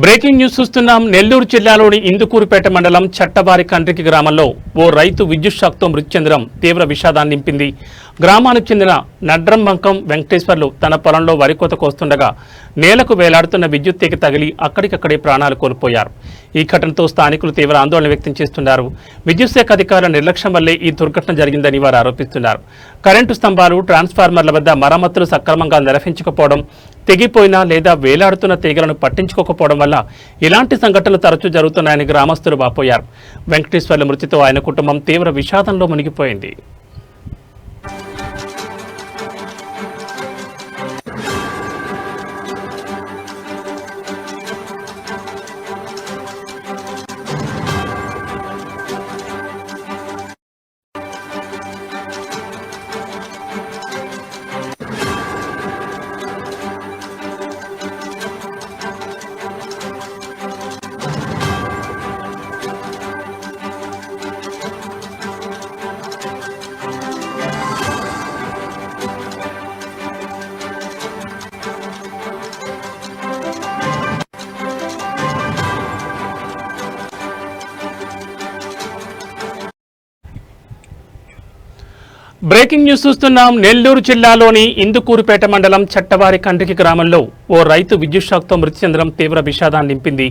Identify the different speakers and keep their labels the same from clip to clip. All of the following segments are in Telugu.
Speaker 1: బ్రేకింగ్ న్యూస్ చూస్తున్నాం. నెల్లూరు జిల్లాలోని ఇందుకూరుపేట మండలం చట్టవారి కండ్రికి గ్రామంలో ఓ రైతు విద్యుత్ షాక్తో మృతి చెందడం తీవ్ర విషాదాన్ని నింపింది. గ్రామానికి చెందిన నడ్రంబంకం వెంకటేశ్వర్లు తన పొలంలో వరి కోత కోస్తుండగా నేలకు వేలాడుతున్న విద్యుత్ తీగ తగిలి అక్కడికక్కడే ప్రాణాలు కోల్పోయారు. ఈ ఘటనతో స్థానికులు తీవ్ర ఆందోళన వ్యక్తం చేస్తున్నారు. విద్యుత్ శాఖ అధికారుల నిర్లక్ష్యం వల్లే ఈ దుర్ఘటన జరిగిందని వారు ఆరోపిస్తున్నారు. కరెంటు స్తంభాలు, ట్రాన్స్ఫార్మర్ల వద్ద మరమ్మతులు సక్రమంగా నిర్వహించకపోవడం, తెగిపోయిన లేదా వేలాడుతున్న తీగలను పట్టించుకోకపోవడం వల్ల ఇలాంటి సంఘటనలు తరచూ జరుగుతున్నాయని గ్రామస్తులు వాపోయారు. వెంకటేశ్వర్ల మృతితో ఆయన కుటుంబం తీవ్ర విషాదంలో మునిగిపోయింది. బ్రేకింగ్ న్యూస్ చూస్తున్నాం. నెల్లూరు జిల్లాలోని ఇందుకూరుపేట మండలం చట్టవారి కండ్రికి గ్రామంలో ఓ రైతు విద్యుత్ షాక్తో మృతి చెందడం తీవ్ర విషాదాన్ని నింపింది.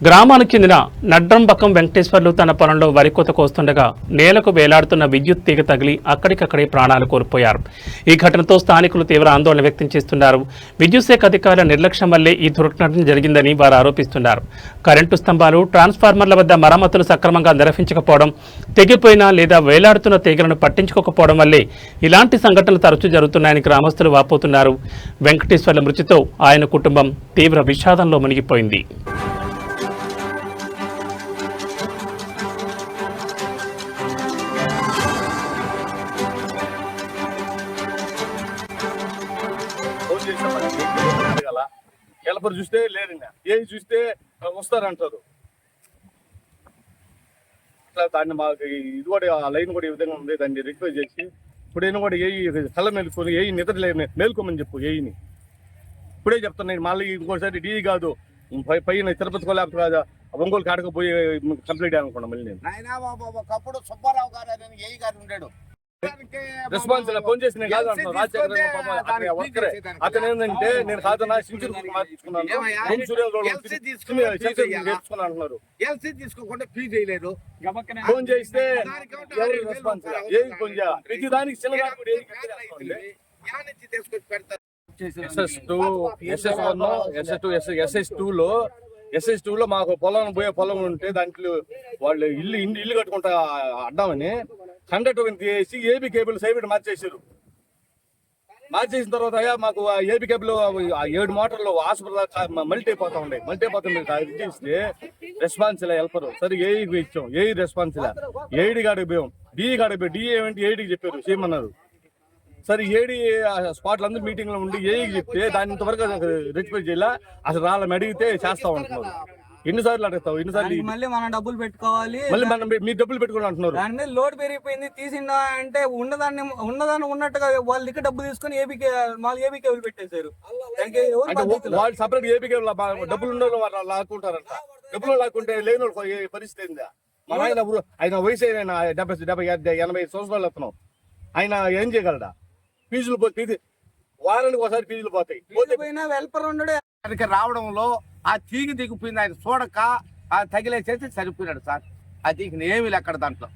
Speaker 1: గ్రామానికి చెందిన నడ్రంబకం వెంకటేశ్వర్లు తన పొలంలో వరి కోత కోస్తుండగా నేలకు వేలాడుతున్న విద్యుత్ తీగ తగిలి అక్కడికక్కడే ప్రాణాలు కోల్పోయారు. ఈ ఘటనతో స్థానికులు తీవ్ర ఆందోళన వ్యక్తం చేస్తున్నారు. విద్యుత్ శాఖ అధికారుల నిర్లక్ష్యం వల్లే ఈ దుర్ఘటన జరిగిందని వారు ఆరోపిస్తున్నారు. కరెంటు స్తంభాలు, ట్రాన్స్ఫార్మర్ల వద్ద మరమ్మతులు సక్రమంగా నిర్వహించకపోవడం, తెగిపోయిన లేదా వేలాడుతున్న తీగలను పట్టించుకోకపోవడం వల్లే ఇలాంటి సంఘటనలు తరచూ జరుగుతున్నాయని గ్రామస్తులు వాపోతున్నారు. వెంకటేశ్వర్ల మృతితో ఆయన కుటుంబం తీవ్ర విషాదంలో మునిగిపోయింది.
Speaker 2: హెల్పర్ చూస్తే లేరండి, ఏ చూస్తే వస్తారంటారు. ఇట్లా దాన్ని మాకు ఇది కూడా ఆ లైన్ కూడా ఈ విధంగా ఉంది. దాన్ని రిక్వెస్ట్ చేసి ఇప్పుడైనా కూడా ఏ కళ్ళ మేలుకొని ఏ నిద్ర మేలుకోమని చెప్పు. ఏఈని ఇప్పుడే చెప్తున్నాను. మళ్ళీ ఇంకోసారి డీ కాదు పైన తిరుపతికో లేకపోతే ఒంగోలు కాడకపోయి కంప్లీట్ అనుకున్నాం. మళ్ళీ నేను
Speaker 3: ఒకప్పుడు సుబ్బారావు గారు అని ఏఈ గారు ఉండేడు.
Speaker 2: రెస్పాన్స్ ఫోన్ చేసి నేను కాదు అతను ఏంటంటే నేను కాదన్నా అంటున్నారు.
Speaker 3: ఎల్సీ తీసుకోకుండా ఫీ చేయలేదు.
Speaker 2: ఫోన్ చేస్తే రెస్పాన్స్ ఫోన్ చేయాలి. ప్రతి దానికి SS2 లో మాకు పొలం ఉంటే దాంట్లో వాళ్ళు ఇల్లు కట్టుకుంటా అడ్డామని కండక్టర్ చేసి ఏబీ కేబుల్ సైబిడ్ మార్చేసిన తర్వాత మాకు ఏబీ కేబుల్ 7 మోటార్లు హాస్పిటల్ మల్టీ అయిపోతా ఉండే. మల్టీ అయిపోతుంది ఇస్తే రెస్పాన్స్ ఇలా హెల్పరు సరే ఏఈకి ఇచ్చాం. ఏఈ రెస్పాన్స్ ఇలా ఏడి కాడికి పోయాం. డిఈ కాడికి పోయి డిఈ ఏమంటే ఏడికి చెప్పారు చేయమన్నారు. సరే ఏడి స్పాట్లు అందరూ మీటింగ్ లో ఉండి ఏఈకి చెప్తే దాని ఇంతవరకు రెక్టిఫై చేయాల. అసలు రాళ్ళని అడిగితే చేస్తా ఉంటున్నారు. ఎన్నిసార్లు అడుగుతావు? ఎన్నిసార్లు
Speaker 4: మళ్ళీ మనం డబ్బులు పెట్టుకోవాలి.
Speaker 2: మళ్ళీ మనం మీరు డబ్బులు పెట్టుకుని అంటున్నారు.
Speaker 4: దాని మీద లోడ్ పెరిగిపోయింది. తీసిందా అంటే ఉన్నదాన్ని ఉన్నట్టుగా వాళ్ళ దగ్గర డబ్బు తీసుకుని ఏబీకే పెట్టేశారు.
Speaker 2: వాళ్ళు సపరేట్ ఏబీకే డబ్బులు ఉన్న వాళ్ళు లాక్కుంటారంట. డబ్బులు లాక్కుంటే లేని వాళ్ళు పరిస్థితి ఏందా? మన ఆయన వయసు అయినా 70-80 సంవత్సరాలు వస్తున్నాం. ఆయన ఏం చేయగలడా? ఫీజులు పోతే వారానికి ఒకసారి ఫీజులు పోతాయి.
Speaker 4: వెల్పర్ ఉండడు
Speaker 3: రావడంలో ఆ తీగి దిగిపోయింది. ఆయన చూడక ఆ తగిలేసేసి సరిపోయినాడు సార్. ఆ తీగిన ఏమీ ఎక్కడ దాంట్లో.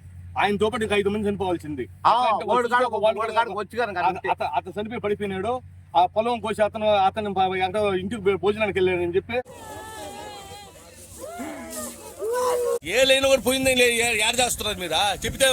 Speaker 2: ఆయనతో పాటు ఇంకా 5 మంది చనిపోవాల్సింది.
Speaker 3: వచ్చి
Speaker 2: అతను చనిపోయి పడిపోయినాడు. ఆ పొలం కోసి అతను ఇంటికి భోజనానికి వెళ్ళాడని చెప్పి
Speaker 5: ఏ లైన్ కూడా పోయింది యాడ్ చేస్తున్నారు. మీరు చెప్తే